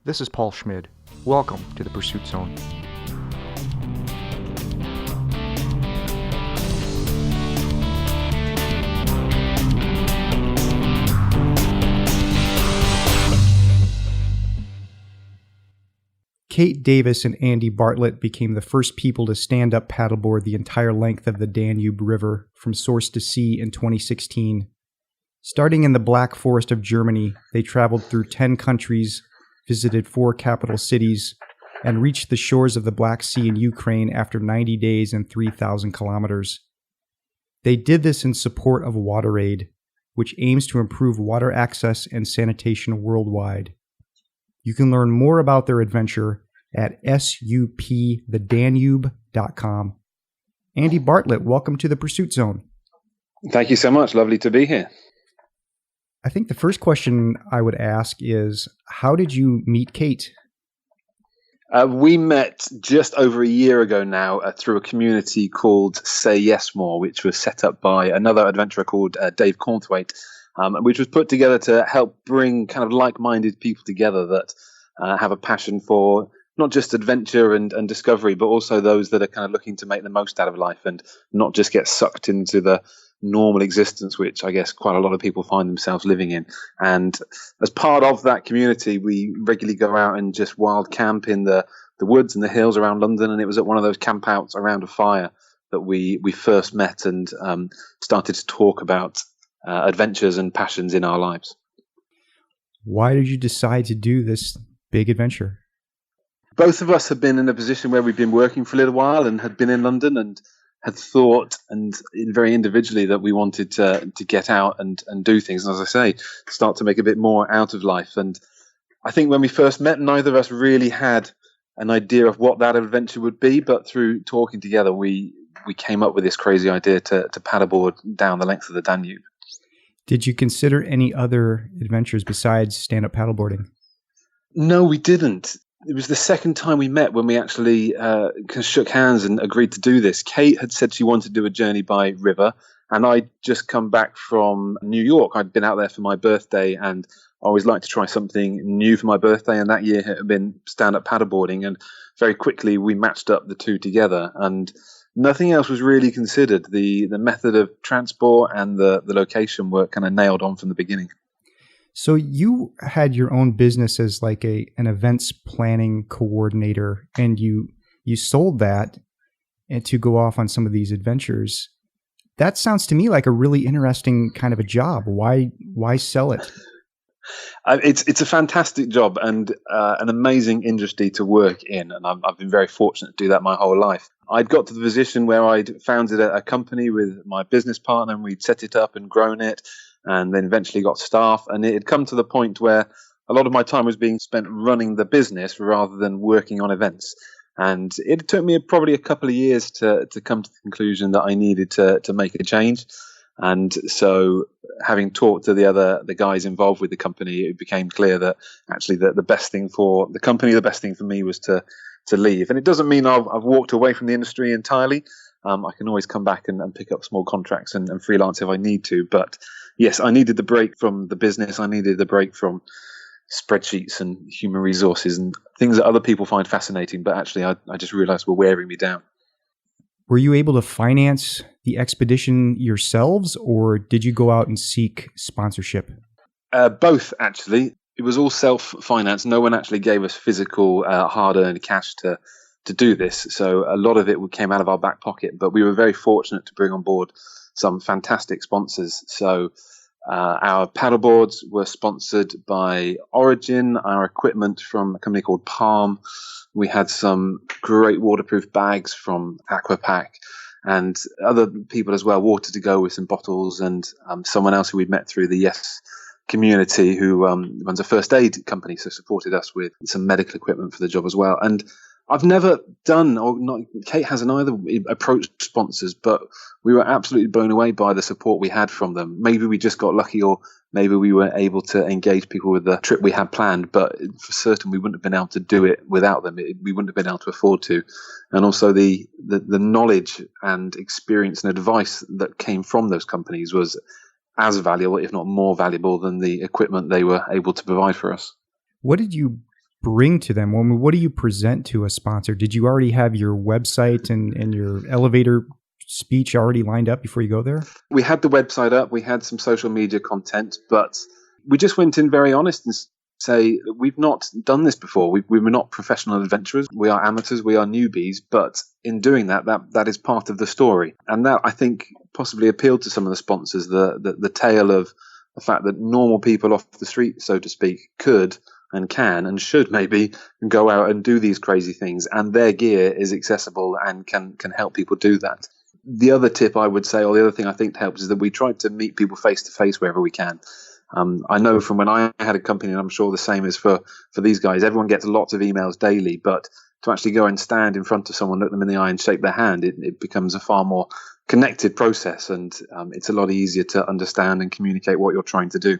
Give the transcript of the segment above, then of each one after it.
This is Paul Schmid. Welcome to the Pursuit Zone. Kate Davis and Andy Bartlett became the first people to stand up paddleboard the entire length of the Danube River from source to sea in 2016. Starting in the Black Forest of Germany, they traveled through 10 countries, visited 4 capital cities, and reached the shores of the Black Sea in Ukraine after 90 days and 3,000 kilometers. They did this in support of WaterAid, which aims to improve water access and sanitation worldwide. You can learn more about their adventure at SUPthedanube.com. Andy Bartlett, welcome to the Pursuit Zone. Thank you so much. Lovely to be here. I think the first question I would ask is, how did you meet Kate? We met just over a year ago now through a community called Say Yes More, which was set up by another adventurer called Dave Cornthwaite, which was put together to help bring kind of like-minded people together that have a passion for not just adventure and discovery, but also those that are kind of looking to make the most out of life and not just get sucked into the normal existence, which I guess quite a lot of people find themselves living in. And as part of that community, we regularly go out and just wild camp in the woods and the hills around London. And it was at one of those campouts around a fire that we first met and started to talk about adventures and passions in our lives. Why did you decide to do this big adventure? Both of us had been in a position where we'd been working for a little while and had been in London and had thought, and very individually, that we wanted to get out and do things. And as I say, start to make a bit more out of life. And I think when we first met, neither of us really had an idea of what that adventure would be. But through talking together, we came up with this crazy idea to paddleboard down the length of the Danube. Did you consider any other adventures besides stand-up paddleboarding? No, we didn't. It was the second time we met when we actually shook hands and agreed to do this. Kate had said she wanted to do a journey by river, and I'd just come back from New York. I'd been out there for my birthday, and I always like to try something new for my birthday, and that year had been stand-up paddleboarding, and very quickly we matched up the two together, and nothing else was really considered. The method of transport and the location were kind of nailed on from the beginning. So you had your own business as like an events planning coordinator, and you sold that and to go off on some of these adventures. That sounds to me like a really interesting kind of a job. Why sell it? It's a fantastic job and an amazing industry to work in, and I've been very fortunate to do that my whole life. I'd got to the position where I'd founded a company with my business partner, and we'd set it up and grown it, and then eventually got staff. And it had come to the point where a lot of my time was being spent running the business rather than working on events. And it took me probably a couple of years to come to the conclusion that I needed to make a change. And so having talked to the guys involved with the company, it became clear that actually the best thing for the company, the best thing for me was to leave. And it doesn't mean I've walked away from the industry entirely. I can always come back and pick up small contracts and freelance if I need to. But yes, I needed the break from the business. I needed the break from spreadsheets and human resources and things that other people find fascinating. But actually, I just realized were wearing me down. Were you able to finance the expedition yourselves, or did you go out and seek sponsorship? Both, actually. It was all self-financed. No one actually gave us physical hard-earned cash to do this. So a lot of it came out of our back pocket, but we were very fortunate to bring on board some fantastic sponsors. So our paddleboards were sponsored by Origin, our equipment from a company called Palm. We had some great waterproof bags from Aquapack and other people as well, Water to Go with some bottles, and someone else who we'd met through the Yes community who runs a first aid company, so supported us with some medical equipment for the job as well. And I've never done, or not, Kate hasn't either, approached sponsors, but we were absolutely blown away by the support we had from them. Maybe we just got lucky, or maybe we were able to engage people with the trip we had planned, but for certain we wouldn't have been able to do it without them. We wouldn't have been able to afford to. And also the knowledge and experience and advice that came from those companies was as valuable, if not more valuable, than the equipment they were able to provide for us. What did you bring to them? I mean, what do you present to a sponsor? Did you already have your website and your elevator speech already lined up before you go there? We had the website up, we had some social media content, but we just went in very honest and say, we've not done this before. We were not professional adventurers. We are amateurs. We are newbies. But in doing that is part of the story. And that, I think, possibly appealed to some of the sponsors, the tale of the fact that normal people off the street, so to speak, could and can and should maybe go out and do these crazy things. And their gear is accessible and can help people do that. The other tip I would say, or the other thing I think helps, is that we tried to meet people face to face wherever we can. I know from when I had a company, and I'm sure the same is for these guys, everyone gets lots of emails daily, but to actually go and stand in front of someone, look them in the eye and shake their hand, it becomes a far more connected process, and it's a lot easier to understand and communicate what you're trying to do.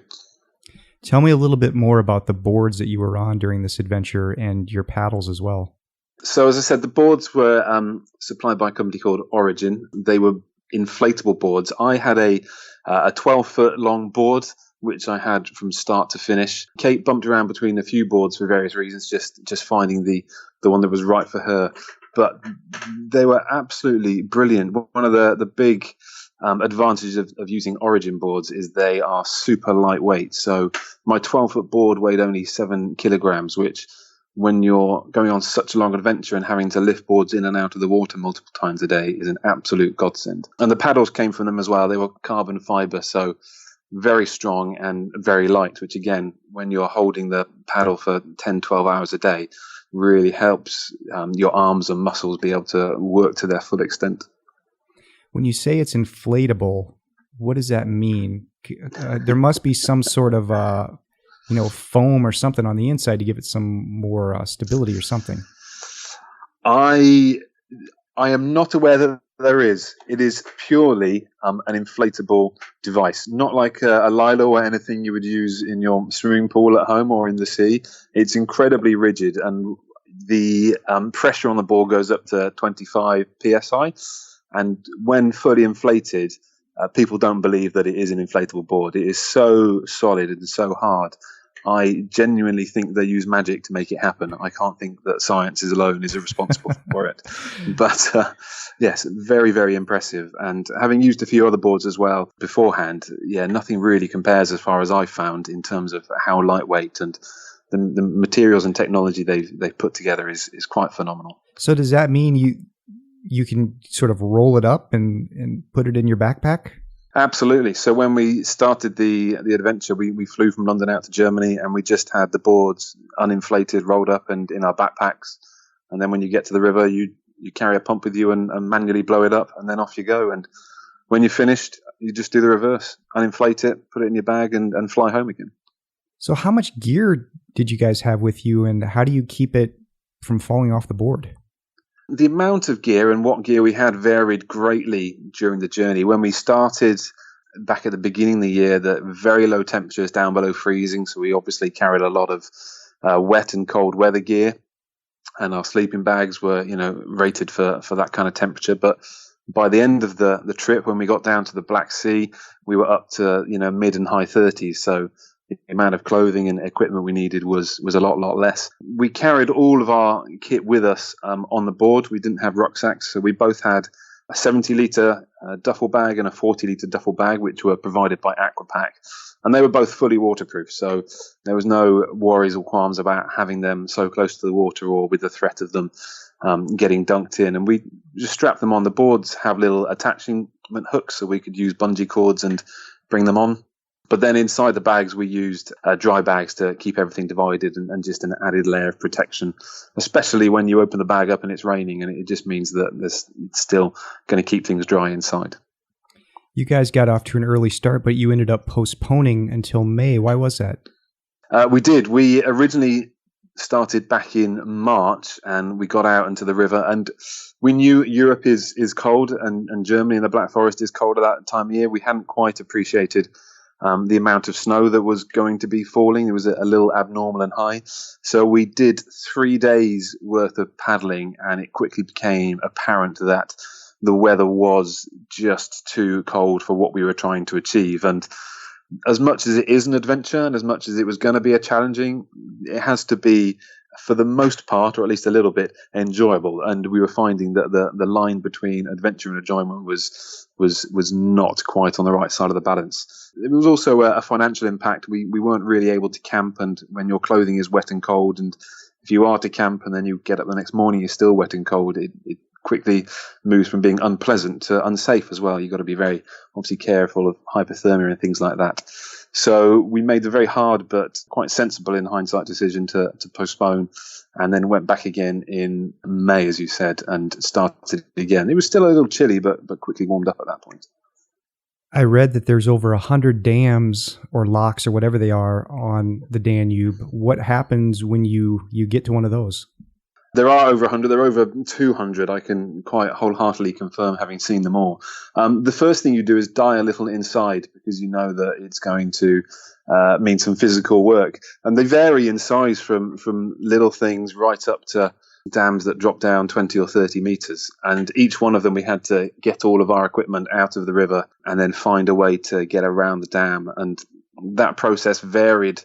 Tell me a little bit more about the boards that you were on during this adventure and your paddles as well. So as I said, the boards were supplied by a company called Origin. They were inflatable boards. I had a 12-foot long board, which I had from start to finish. Kate bumped around between a few boards for various reasons, just finding the one that was right for her. But they were absolutely brilliant. One of the big advantages of using Origin boards is they are super lightweight. So my 12-foot board weighed only 7 kilograms, which when you're going on such a long adventure and having to lift boards in and out of the water multiple times a day is an absolute godsend. And the paddles came from them as well. They were carbon fiber, so very strong and very light, which again, when you're holding the paddle for 10, 12 hours a day, really helps your arms and muscles be able to work to their full extent. When you say it's inflatable, what does that mean? There must be some sort of foam or something on the inside to give it some more stability or something. I am not aware that there is. It is purely an inflatable device, not like a lilo or anything you would use in your swimming pool at home or in the sea. It's incredibly rigid, and the pressure on the board goes up to 25 psi. And when fully inflated, people don't believe that it is an inflatable board. It is so solid and so hard. I genuinely think they use magic to make it happen. I can't think that science alone is responsible for it. But yes, very, very impressive. And having used a few other boards as well beforehand, nothing really compares as far as I've found in terms of how lightweight, and the materials and technology they've put together is quite phenomenal. So does that mean you can sort of roll it up and put it in your backpack? Absolutely. So when we started the adventure, we flew from London out to Germany, and we just had the boards uninflated, rolled up and in our backpacks. And then when you get to the river, you carry a pump with you and manually blow it up, and then off you go. And when you're finished, you just do the reverse, uninflate it, put it in your bag and fly home again. So how much gear did you guys have with you, and how do you keep it from falling off the board? The amount of gear and what gear we had varied greatly during the journey. When we started back at the beginning of the year, the very low temperatures down below freezing, so we obviously carried a lot of wet and cold weather gear, and our sleeping bags were rated for that kind of temperature. But by the end of the trip, when we got down to the Black Sea, we were up to mid and high 30s. So the amount of clothing and equipment we needed was a lot less. We carried all of our kit with us on the board. We didn't have rucksacks, so we both had a 70-litre duffel bag and a 40-litre duffel bag, which were provided by Aquapack. And they were both fully waterproof, so there was no worries or qualms about having them so close to the water or with the threat of them getting dunked in. And we just strapped them on. The boards have little attachment hooks, so we could use bungee cords and bring them on. But then inside the bags, we used dry bags to keep everything divided and just an added layer of protection, especially when you open the bag up and it's raining, and it just means that it's still going to keep things dry inside. You guys got off to an early start, but you ended up postponing until May. Why was that? We did. We originally started back in March, and we got out into the river, and we knew Europe is cold, and Germany and the Black Forest is cold at that time of year. We hadn't quite appreciated the amount of snow that was going to be falling. It was a little abnormal and high. So we did 3 days worth of paddling, and it quickly became apparent that the weather was just too cold for what we were trying to achieve. And as much as it is an adventure, and as much as it was going to be a challenging, it has to be for the most part, or at least a little bit, enjoyable. And we were finding that the line between adventure and enjoyment was not quite on the right side of the balance. It was also a financial impact. We weren't really able to camp, and when your clothing is wet and cold, and if you are to camp and then you get up the next morning, you're still wet and cold, it quickly moves from being unpleasant to unsafe as well. You've got to be very obviously careful of hypothermia and things like that. So we made the very hard but quite sensible in hindsight decision to postpone, and then went back again in May, as you said, and started again. It was still a little chilly, but quickly warmed up at that point. I read that there's over 100 dams or locks or whatever they are on the Danube. What happens when you get to one of those? There are over 100. There are over 200. I can quite wholeheartedly confirm, having seen them all. The first thing you do is die a little inside, because you know that it's going to mean some physical work. And they vary in size from little things right up to dams that drop down 20 or 30 meters. And each one of them, we had to get all of our equipment out of the river and then find a way to get around the dam. And that process varied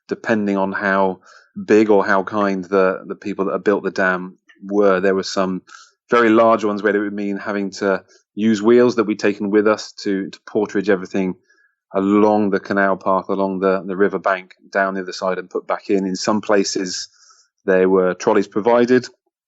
depending on how big or how kind the people that had built the dam were. There were some very large ones where it would mean having to use wheels that we'd taken with us to portage everything along the canal path, along the river bank, down the other side and put back in. In some places, there were trolleys provided,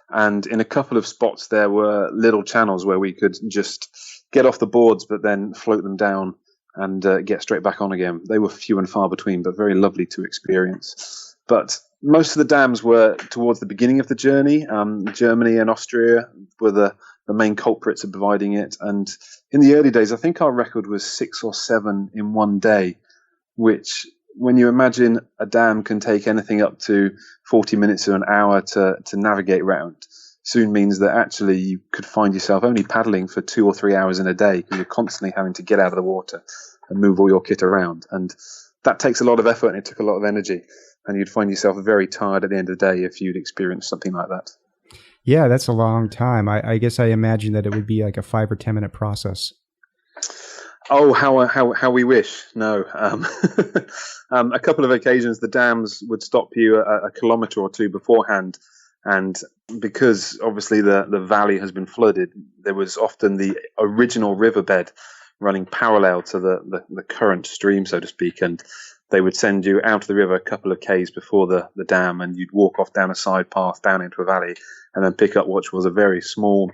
and in a couple of spots, there were little channels where we could just get off the boards, but then float them down and get straight back on again. They were few and far between, but very lovely to experience. But most of the dams were towards the beginning of the journey. Germany and Austria were the main culprits of providing it. And in the early days, I think our record was 6 or 7 in one day, which, when you imagine a dam can take anything up to 40 minutes or an hour to navigate around, soon means that actually you could find yourself only paddling for 2 or 3 hours in a day, because you're constantly having to get out of the water and move all your kit around. And that takes a lot of effort, and it took a lot of energy. And you'd find yourself very tired at the end of the day if you'd experienced something like that. Yeah, that's a long time. I guess I imagine that it would be like a 5 or 10 minute process. Oh, how we wish. No. A couple of occasions, the dams would stop you a kilometre or two beforehand. And because obviously the valley has been flooded, there was often the original riverbed running parallel to the current stream, so to speak. And they would send you out of the river a couple of k's before the dam, and you'd walk off down a side path down into a valley and then pick up what was a very small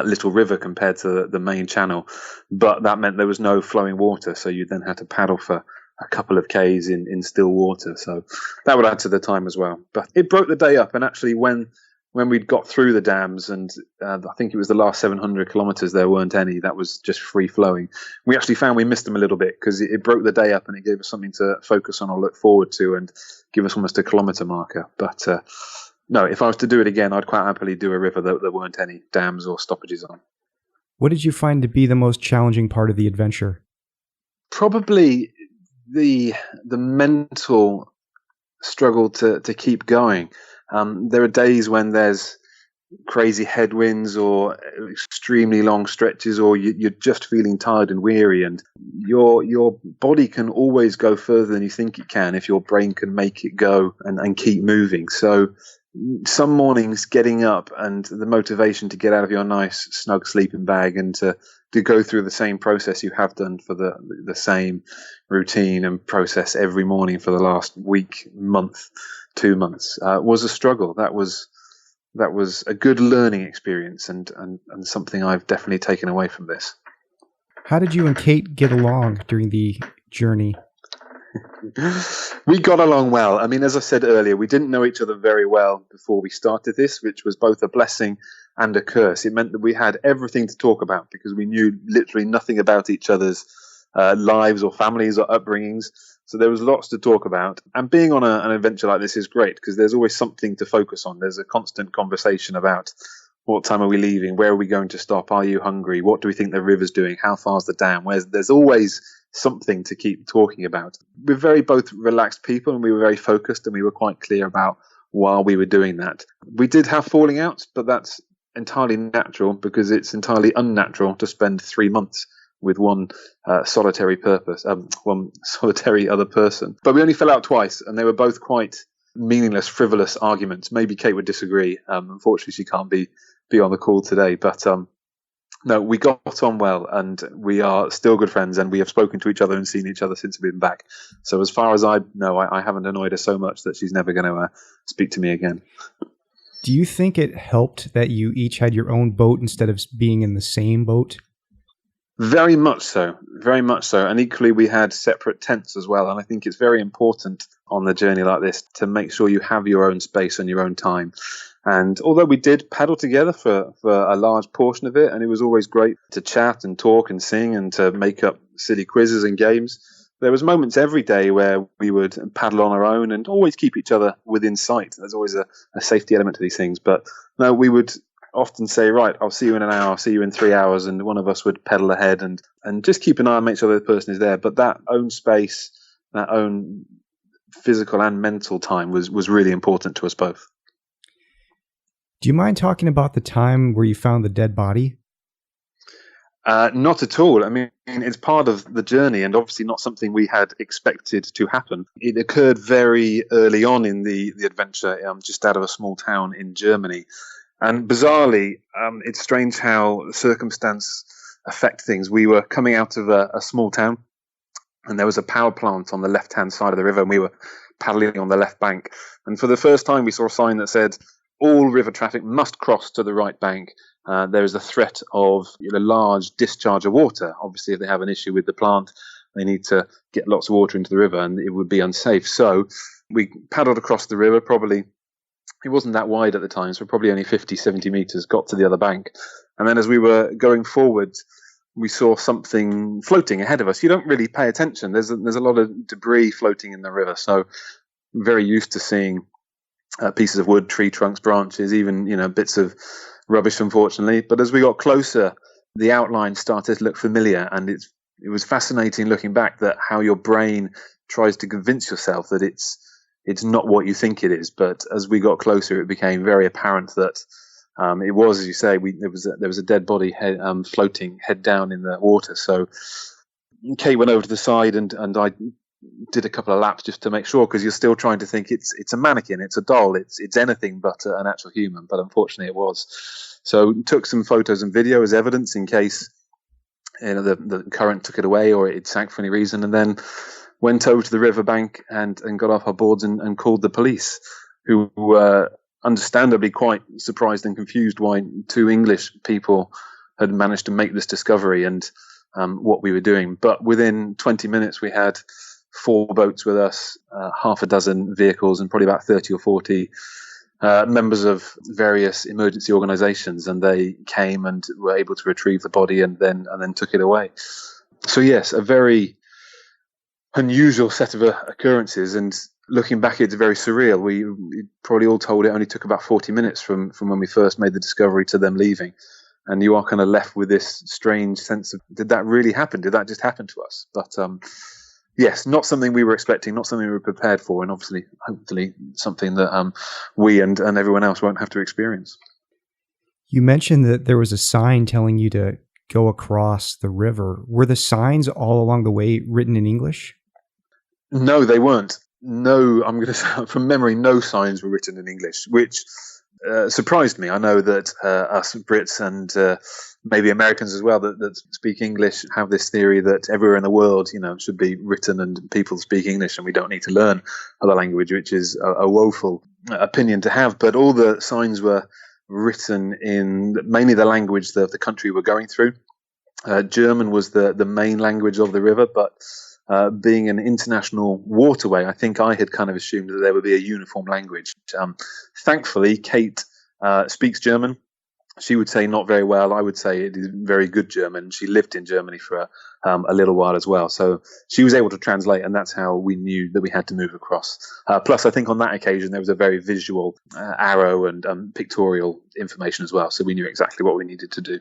little river compared to the main channel. But that meant there was no flowing water, so you then had to paddle for a couple of k's in still water. So that would add to the time as well. But it broke the day up, and actually when we'd got through the dams, and I think it was the last 700 kilometers, there weren't any. That was just free flowing. We actually found we missed them a little bit, because it broke the day up and it gave us something to focus on or look forward to and give us almost a kilometer marker. But no, if I was to do it again, I'd quite happily do a river that there weren't any dams or stoppages on. What did you find to be the most challenging part of the adventure? Probably the mental struggle to keep going. There are days when there's crazy headwinds or extremely long stretches, or you're just feeling tired and weary, and your body can always go further than you think it can if your brain can make it go and keep moving. So some mornings getting up and the motivation to get out of your nice snug sleeping bag and to go through the same process you have done for the same routine and process every morning for the last week, month, 2 months was a struggle. That was a good learning experience and something I've definitely taken away from this. How did you and Kate get along during the journey? We got along well. I mean, as I said earlier, we didn't know each other very well before we started this, which was both a blessing and a curse. It meant that we had everything to talk about because we knew literally nothing about each other's lives or families or upbringings. So there was lots to talk about. And being on an adventure like this is great because there's always something to focus on. There's a constant conversation about what time are we leaving? Where are we going to stop? Are you hungry? What do we think the river's doing? How far's the dam? There's always something to keep talking about. We're very both relaxed people and we were very focused and we were quite clear about why we were doing that. We did have falling outs, but that's entirely natural because it's entirely unnatural to spend 3 months with one solitary other person. But we only fell out twice and they were both quite meaningless, frivolous arguments. Maybe Kate would disagree. Unfortunately, she can't be on the call today. But no, we got on well, and we are still good friends, and we have spoken to each other and seen each other since we've been back. So as far as I know, I haven't annoyed her so much that she's never going to speak to me again. Do you think it helped that you each had your own boat instead of being in the same boat? Very much so, very much so. And equally, we had separate tents as well. And I think it's very important on the journey like this to make sure you have your own space and your own time. And although we did paddle together for a large portion of it, and it was always great to chat and talk and sing and to make up silly quizzes and games, there was moments every day where we would paddle on our own and always keep each other within sight. There's always a safety element to these things. But no, we would often say, right, I'll see you in an hour, I'll see you in 3 hours, and one of us would pedal ahead and just keep an eye and make sure the other person is there. But that own space, that own physical and mental time was really important to us both. Do you mind talking about the time where you found the dead body? Not at all. I mean, it's part of the journey and obviously not something we had expected to happen. It occurred very early on in the adventure, just out of a small town in Germany. And bizarrely, it's strange how circumstance affect things. We were coming out of a small town, and there was a power plant on the left-hand side of the river, and we were paddling on the left bank. And for the first time, we saw a sign that said, all river traffic must cross to the right bank. There is a threat of a large discharge of water. Obviously, if they have an issue with the plant, they need to get lots of water into the river, and it would be unsafe. So we paddled across the river, probably, it wasn't that wide at the time, so probably only 50, 70 meters, got to the other bank. And then as we were going forward, we saw something floating ahead of us. You don't really pay attention. There's a lot of debris floating in the river. So I'm very used to seeing pieces of wood, tree trunks, branches, even, bits of rubbish, unfortunately. But as we got closer, the outline started to look familiar. And it was fascinating looking back that how your brain tries to convince yourself that it's not what you think it is. But as we got closer, it became very apparent that it was, as you say, there was a dead body floating head down in the water. So Kate went over to the side, and I did a couple of laps just to make sure, because you're still trying to think it's a mannequin, it's a doll, it's anything but an actual human. But unfortunately, it was. So took some photos and video as evidence in case the current took it away or it sank for any reason, and then went over to the riverbank and got off our boards and called the police, who were understandably quite surprised and confused why two English people had managed to make this discovery and what we were doing. But within 20 minutes, we had 4 boats with us, half a dozen vehicles, and probably about 30 or 40 members of various emergency organizations. And they came and were able to retrieve the body and then took it away. So yes, a very unusual set of occurrences, and looking back, it's very surreal. We probably all told it only took about 40 minutes from when we first made the discovery to them leaving, and you are kind of left with this strange sense of, did that really happen? Did that just happen to us? But yes, not something we were expecting, not something we were prepared for, and obviously, hopefully, something that we and everyone else won't have to experience. You mentioned that there was a sign telling you to go across the river. Were the signs all along the way written in English? No, they weren't. No, I'm going to say from memory, no signs were written in English, which surprised me. I know that us Brits and maybe Americans as well that speak English have this theory that everywhere in the world, should be written and people speak English and we don't need to learn other language, which is a woeful opinion to have. But all the signs were written in mainly the language that the country we're going through. German was the main language of the river, but being an international waterway, I think I had kind of assumed that there would be a uniform language. Thankfully, Kate speaks German. She would say not very well. I would say it is very good German. She lived in Germany for a little while as well. So she was able to translate, and that's how we knew that we had to move across. Plus, I think on that occasion, there was a very visual arrow and pictorial information as well. So we knew exactly what we needed to do.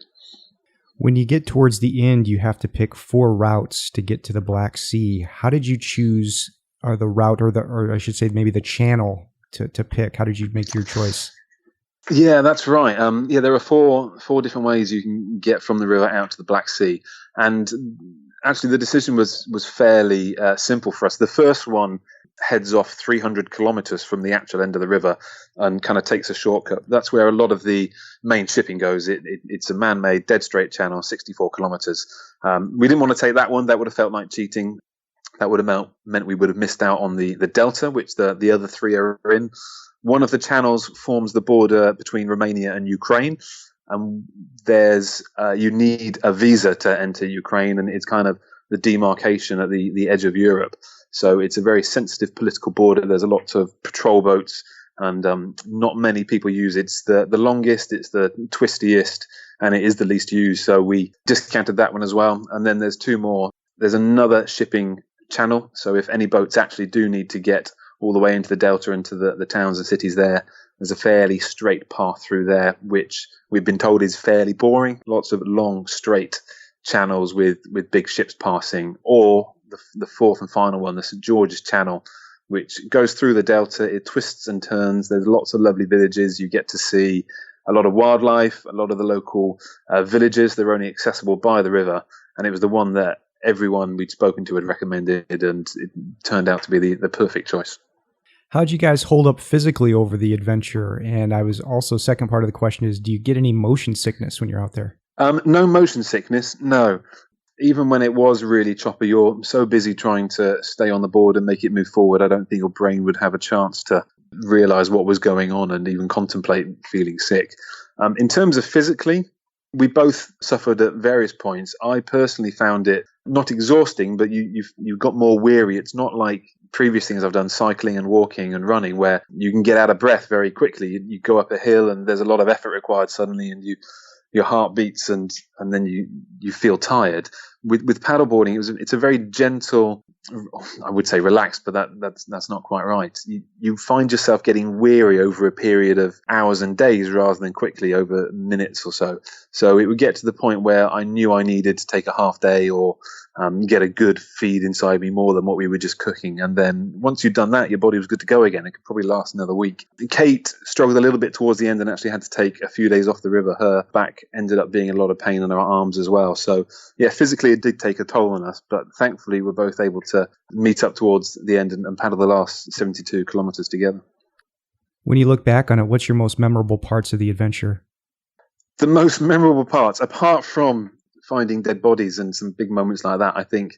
When you get towards the end, you have to pick 4 routes to get to the Black Sea. How did you choose the route or I should say maybe the channel to pick? How did you make your choice? Yeah, that's right. There are four different ways you can get from the river out to the Black Sea. And actually the decision was fairly simple for us. The first one heads off 300 kilometers from the actual end of the river and kind of takes a shortcut. That's where a lot of the main shipping goes. It's a man-made dead straight channel, 64 kilometers. We didn't want to take that one. That would have felt like cheating. That would have meant we would have missed out on the delta, which the other three are in. One of the channels forms the border between Romania and Ukraine. You need a visa to enter Ukraine, and it's kind of the demarcation at the edge of Europe. So it's a very sensitive political border. There's a lot of patrol boats, and not many people use it. It's the longest, it's the twistiest, and it is the least used. So we discounted that one as well. And then there's two more. There's another shipping channel. So if any boats actually do need to get all the way into the delta, into the towns and cities there's a fairly straight path through there, which we've been told is fairly boring. Lots of long, straight channels with big ships passing. Or the fourth and final one, the St. George's Channel, which goes through the delta. It twists and turns. There's lots of lovely villages. You get to see a lot of wildlife, a lot of the local villages. They're only accessible by the river. And it was the one that everyone we'd spoken to had recommended, and it turned out to be the perfect choice. How'd you guys hold up physically over the adventure? And I was also, second part of the question is, do you get any motion sickness when you're out there? No motion sickness, no. Even when it was really choppy, you're so busy trying to stay on the board and make it move forward, I don't think your brain would have a chance to realize what was going on and even contemplate feeling sick. In terms of physically, we both suffered at various points. I personally found it not exhausting, but you've got more weary. It's not like previous things I've done, cycling and walking and running, where you can get out of breath very quickly. You go up a hill and there's a lot of effort required suddenly, and your heart beats and then you feel tired. With paddleboarding, it's a very gentle, I would say relaxed, but that's not quite right. You find yourself getting weary over a period of hours and days rather than quickly over minutes or so. So it would get to the point where I knew I needed to take a half day or get a good feed inside me more than what we were just cooking. And then once you'd done that, your body was good to go again. It could probably last another week. Kate struggled a little bit towards the end and actually had to take a few days off the river. Her back ended up being a lot of pain in her arms as well. So yeah, physically it did take a toll on us, but thankfully we're both able to meet up towards the end and paddle the last 72 kilometers together. When you look back on it, what's your most memorable parts of the adventure? The most memorable parts, apart from finding dead bodies and some big moments like that, I think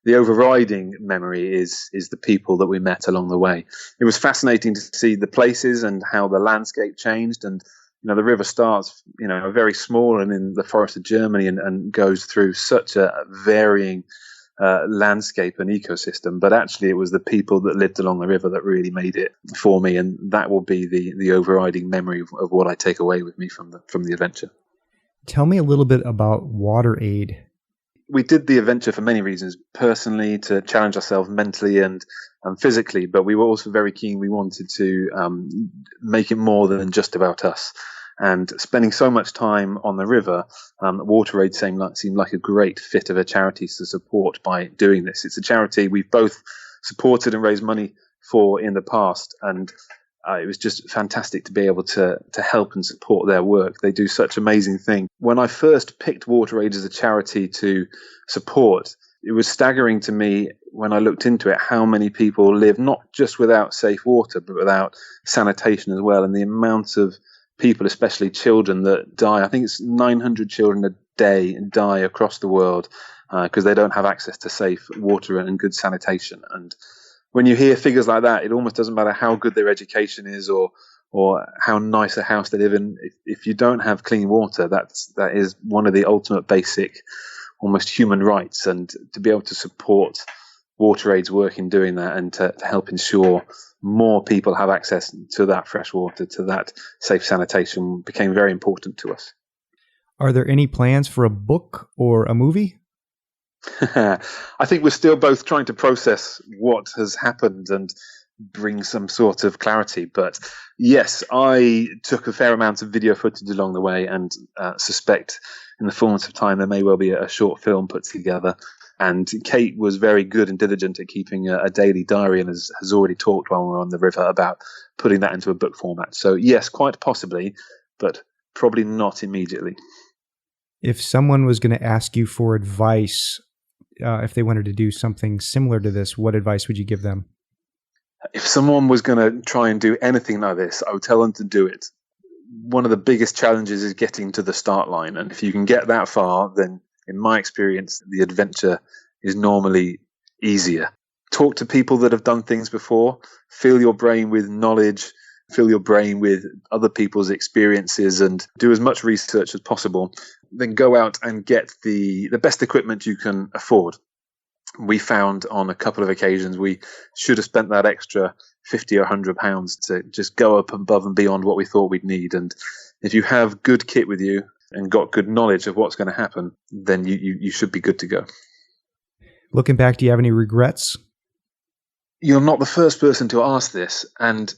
the overriding memory is the people that we met along the way. It was fascinating to see the places and how the landscape changed. And the river starts very small and in the forest of Germany and goes through such a varying landscape and ecosystem. But actually it was the people that lived along the river that really made it for me, and that will be the overriding memory of what I take away with me from the adventure. Tell me a little bit about WaterAid. We did the adventure for many reasons, personally, to challenge ourselves mentally and physically, but we were also very keen. We wanted to make it more than just about us. And spending so much time on the river, WaterAid seemed like a great fit of a charity to support by doing this. It's a charity we've both supported and raised money for in the past, and it was just fantastic to be able to help and support their work. They do such amazing things. When I first picked WaterAid as a charity to support, it was staggering to me when I looked into it how many people live not just without safe water, but without sanitation as well. And the amount of people, especially children, that die. I think it's 900 children a day die across the world because they don't have access to safe water and good sanitation. And when you hear figures like that, it almost doesn't matter how good their education is or how nice a house they live in. If you don't have clean water, that is one of the ultimate basic, almost human rights. And to be able to support WaterAid's work in doing that and to help ensure more people have access to that fresh water, to that safe sanitation, became very important to us. Are there any plans for a book or a movie? I think we're still both trying to process what has happened and bring some sort of clarity. But yes, I took a fair amount of video footage along the way and suspect in the fullness of time there may well be a short film put together. And Kate was very good and diligent at keeping a daily diary and has already talked while we were on the river about putting that into a book format. So yes, quite possibly, but probably not immediately. If someone was going to ask you for advice, if they wanted to do something similar to this, what advice would you give them? If someone was going to try and do anything like this, I would tell them to do it. One of the biggest challenges is getting to the start line. And if you can get that far, then in my experience, the adventure is normally easier. Talk to people that have done things before, fill your brain with knowledge, fill your brain with other people's experiences, and do as much research as possible. Then go out and get the best equipment you can afford. We found on a couple of occasions we should have spent that extra £50 or £100 to just go up above and beyond what we thought we'd need. And if you have good kit with you and got good knowledge of what's going to happen, then you should be good to go. Looking back, do you have any regrets? You're not the first person to ask this, and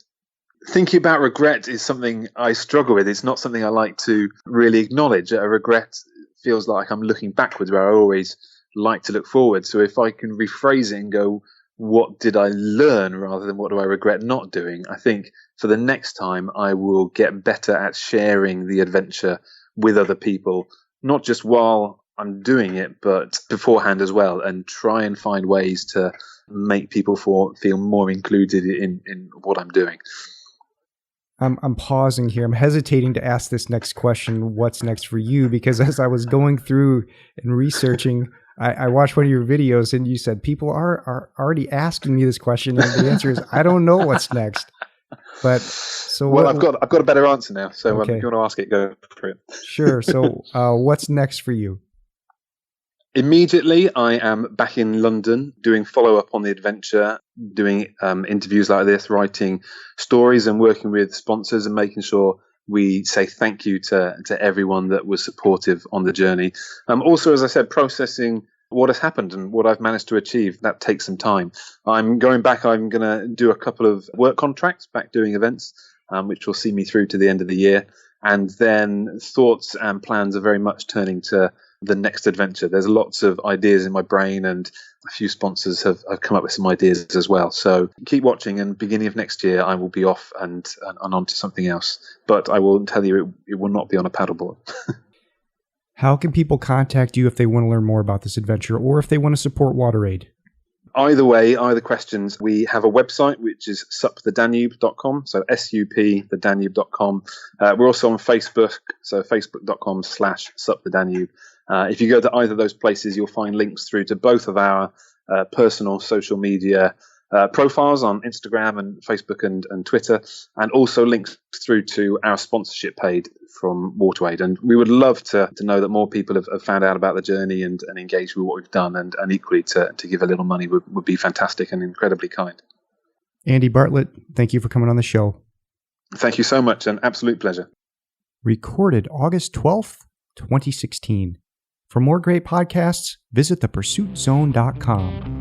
thinking about regret is something I struggle with. It's not something I like to really acknowledge. A regret feels like I'm looking backwards, where I always like to look forward. So if I can rephrase it and go, what did I learn rather than what do I regret not doing? I think for the next time I will get better at sharing the adventure with other people, not just while I'm doing it, but beforehand as well, and try and find ways to make people feel more included in what I'm doing. I'm pausing here. I'm hesitating to ask this next question, what's next for you? Because as I was going through and researching, I watched one of your videos and you said people are already asking me this question, and the answer is I don't know what's next. But so I've got a better answer now. So okay. If you want to ask it, go for it. Sure. So what's next for you? Immediately, I am back in London doing follow-up on the adventure, doing interviews like this, writing stories and working with sponsors and making sure we say thank you to everyone that was supportive on the journey. Also, as I said, processing what has happened and what I've managed to achieve. That takes some time. I'm going back. I'm going to do a couple of work contracts, back doing events, which will see me through to the end of the year. And then thoughts and plans are very much turning to the next adventure. There's lots of ideas in my brain, and a few sponsors have come up with some ideas as well. So keep watching, and beginning of next year I will be off and on to something else. But I will tell you it will not be on a paddleboard. How can people contact you if they want to learn more about this adventure, or if they want to support WaterAid? Either way, either questions, we have a website, which is supthedanube.com, so SUP the Danube.com. We're also on Facebook, so facebook.com/SUP the Danube. If you go to either of those places, you'll find links through to both of our personal social media profiles on Instagram and Facebook and Twitter, and also links through to our sponsorship page from WaterAid. And we would love to know that more people have found out about the journey and engaged with what we've done, and equally to give a little money would be fantastic and incredibly kind. Andy Bartlett, thank you for coming on the show. Thank you so much. An absolute pleasure. Recorded August 12th, 2016. For more great podcasts, visit thepursuitzone.com.